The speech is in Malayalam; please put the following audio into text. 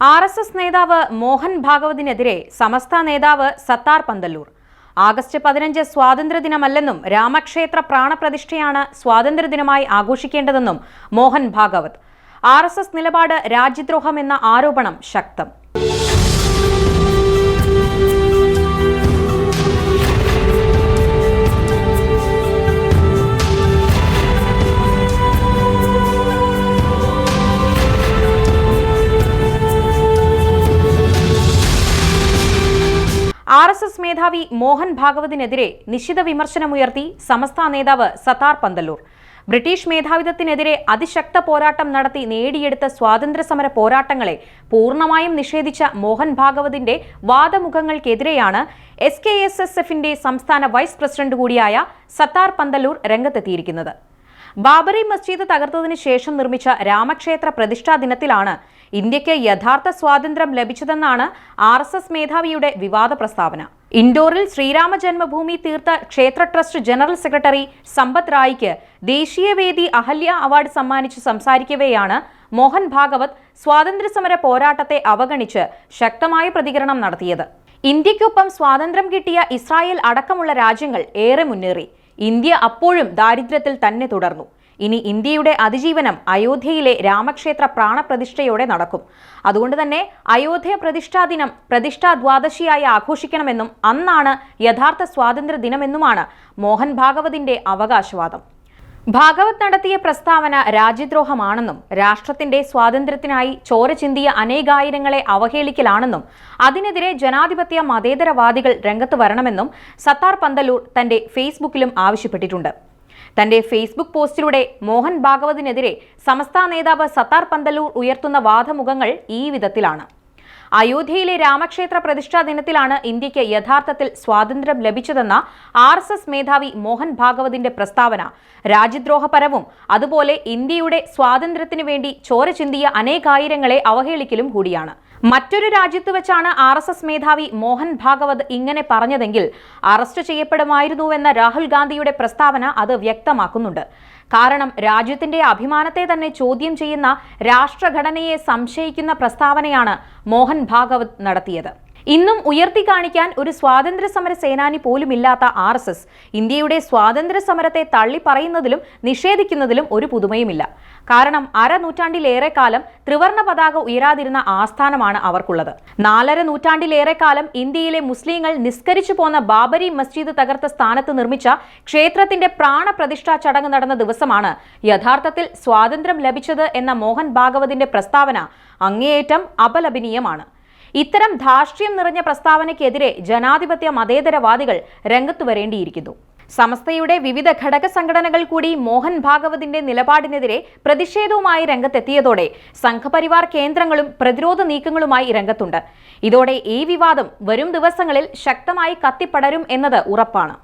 ആർഎസ്എസ് നേതാവ് മോഹൻ ഭാഗവതിനെതിരെ സമസ്ത നേതാവ് സത്താർ പന്തല്ലൂർ. ആഗസ്റ്റ് 15 സ്വാതന്ത്ര്യദിനമല്ലെന്നും രാമക്ഷേത്ര പ്രാണപ്രതിഷ്ഠയാണ് സ്വാതന്ത്ര്യദിനമായി ആഘോഷിക്കേണ്ടതെന്നും മോഹൻ ഭാഗവത്. ആർഎസ്എസ് നിലപാട് രാജ്യദ്രോഹമെന്ന ആരോപണം ശക്തം. ആർഎസ്എസ് മേധാവി മോഹൻ ഭാഗവതിനെതിരെ നിശിത വിമർശനമുയർത്തി സമസ്ത നേതാവ് സത്താർ പന്തല്ലൂർ. ബ്രിട്ടീഷ് മേധാവിത്വത്തിനെതിരെ അതിശക്ത പോരാട്ടം നടത്തി നേടിയെടുത്ത സ്വാതന്ത്ര്യസമര പോരാട്ടങ്ങളെ പൂർണ്ണമായും നിഷേധിച്ച മോഹൻ ഭാഗവതിന്റെ വാദമുഖങ്ങൾക്കെതിരെയാണ് SKSSFന്റെ സംസ്ഥാന വൈസ് പ്രസിഡന്റ് കൂടിയായ സത്താർ പന്തല്ലൂർ രംഗത്തെത്തിയിരിക്കുന്നത്. ബാബറി മസ്ജിദ് തകർത്തതിനു ശേഷം നിർമ്മിച്ച രാമക്ഷേത്ര പ്രതിഷ്ഠാ ദിനത്തിലാണ് ഇന്ത്യക്ക് യഥാർത്ഥ സ്വാതന്ത്ര്യം ലഭിച്ചതെന്നാണ് ആർഎസ്എസ് മേധാവിയുടെ വിവാദ പ്രസ്താവന. ഇൻഡോറിൽ ശ്രീരാമ ജന്മഭൂമി തീർത്ഥ ക്ഷേത്ര ട്രസ്റ്റ് ജനറൽ സെക്രട്ടറി സമ്പത്ത് റായിക്ക് ദേശീയവേദി അഹല്യ അവാർഡ് സമ്മാനിച്ച് സംസാരിക്കവെയാണ് മോഹൻ ഭാഗവത് സ്വാതന്ത്ര്യസമര പോരാട്ടത്തെ അവഗണിച്ച് ശക്തമായ പ്രതികരണം നടത്തിയത്. ഇന്ത്യക്കൊപ്പം സ്വാതന്ത്ര്യം കിട്ടിയ ഇസ്രായേൽ അടക്കമുള്ള രാജ്യങ്ങൾ ഏറെ മുന്നേറി. ഇന്ത്യ അപ്പോഴും ദാരിദ്ര്യത്തിൽ തന്നെ തുടർന്നു. ഇനി ഇന്ത്യയുടെ അതിജീവനം അയോധ്യയിലെ രാമക്ഷേത്ര പ്രാണപ്രതിഷ്ഠയോടെ നടക്കും. അതുകൊണ്ട് തന്നെ അയോധ്യ പ്രതിഷ്ഠാ ദിനം പ്രതിഷ്ഠാ ദ്വാദശിയായി ആഘോഷിക്കണമെന്നും അന്നാണ് യഥാർത്ഥ സ്വാതന്ത്ര്യ ദിനമെന്നുമാണ് മോഹൻ ഭാഗവതിന്റെ അവകാശവാദം. ഭാഗവത് നടത്തിയ പ്രസ്താവന രാജ്യദ്രോഹമാണെന്നും രാഷ്ട്രത്തിന്റെ സ്വാതന്ത്ര്യത്തിനായി ചോര ചിന്തിയ അനേകായിരങ്ങളെ അവഹേളിക്കലാണെന്നും അതിനെതിരെ ജനാധിപത്യ മതേതരവാദികൾ രംഗത്ത് വരണമെന്നും സത്താർ പന്തല്ലൂർ തന്റെ ഫേസ്ബുക്കിലും ആവശ്യപ്പെട്ടിട്ടുണ്ട്. തന്റെ ഫേസ്ബുക്ക് പോസ്റ്റിലൂടെ മോഹൻ ഭാഗവതിനെതിരെ സമസ്ത നേതാവ് സത്താർ പന്തല്ലൂർ ഉയർത്തുന്ന വാദമുഖങ്ങൾ ഈ വിധത്തിലാണ്. അയോധ്യയിലെ രാമക്ഷേത്ര പ്രതിഷ്ഠാ ദിനത്തിലാണ് ഇന്ത്യക്ക് യഥാർത്ഥത്തിൽ സ്വാതന്ത്ര്യം ലഭിച്ചതെന്ന ആർഎസ്എസ് മേധാവി മോഹൻ ഭാഗവതിന്റെ പ്രസ്താവന രാജ്യദ്രോഹപരവും അതുപോലെ ഇന്ത്യയുടെ സ്വാതന്ത്ര്യത്തിനു വേണ്ടി ചോര ചിന്തിയ അനേകായിരങ്ങളെ അവഹേളിക്കലും കൂടിയാണ്. മറ്റൊരു രാജ്യത്ത് വെച്ചാണ് ആർഎസ്എസ് മേധാവി മോഹൻ ഭാഗവത് ഇങ്ങനെ പറഞ്ഞതെങ്കിൽ അറസ്റ്റ് ചെയ്യപ്പെടുമായിരുന്നുവെന്ന രാഹുൽ ഗാന്ധിയുടെ പ്രസ്താവന അത് വ്യക്തമാക്കുന്നുണ്ട്. കാരണം രാജ്യത്തിന്റെ അഭിമാനത്തെ തന്നെ ചോദ്യം ചെയ്യുന്ന രാഷ്ട്രഘടനയെ സംശയിക്കുന്ന പ്രസ്താവനയാണ് മോഹൻ ഭാഗവത് നടത്തിയത്. ഇന്നും ഉയർത്തി കാണിക്കാൻ ഒരു സ്വാതന്ത്ര്യ സമര സേനാനി പോലുമില്ലാത്ത ആർഎസ്എസ് ഇന്ത്യയുടെ സ്വാതന്ത്ര്യ സമരത്തെ തള്ളി പറയുന്നതിലും നിഷേധിക്കുന്നതിലും ഒരു പുതുമയുമില്ല. കാരണം അരനൂറ്റാണ്ടിലേറെ കാലം ത്രിവർണ പതാക ഉയരാതിരുന്ന ആസ്ഥാനമാണ് അവർക്കുള്ളത്. 4.5 നൂറ്റാണ്ടിലേറെ കാലം ഇന്ത്യയിലെ മുസ്ലിങ്ങൾ നിസ്കരിച്ചു പോന്ന ബാബരി മസ്ജിദ് തകർത്ത സ്ഥാനത്ത് നിർമ്മിച്ച ക്ഷേത്രത്തിന്റെ പ്രാണപ്രതിഷ്ഠാ ചടങ്ങ് നടന്ന ദിവസമാണ് യഥാർത്ഥത്തിൽ സ്വാതന്ത്ര്യം ലഭിച്ചത് എന്ന മോഹൻ ഭാഗവതിന്റെ പ്രസ്താവന അങ്ങേയറ്റം അപലപനീയമാണ്. ഇത്തരം ധാർഷ്ട്യം നിറഞ്ഞ പ്രസ്താവനയ്ക്കെതിരെ ജനാധിപത്യ മതേതരവാദികൾ രംഗത്തു വരേണ്ടിയിരിക്കുന്നു. സമസ്തയുടെ വിവിധ ഘടക സംഘടനകൾ കൂടി മോഹൻ ഭാഗവതിന്റെ നിലപാടിനെതിരെ പ്രതിഷേധവുമായി രംഗത്തെത്തിയതോടെ സംഘപരിവാർ കേന്ദ്രങ്ങളും പ്രതിരോധ നീക്കങ്ങളുമായി രംഗത്തുണ്ട്. ഇതോടെ ഈ വിവാദം വരും ദിവസങ്ങളിൽ ശക്തമായി കത്തിപ്പടരും എന്നത് ഉറപ്പാണ്.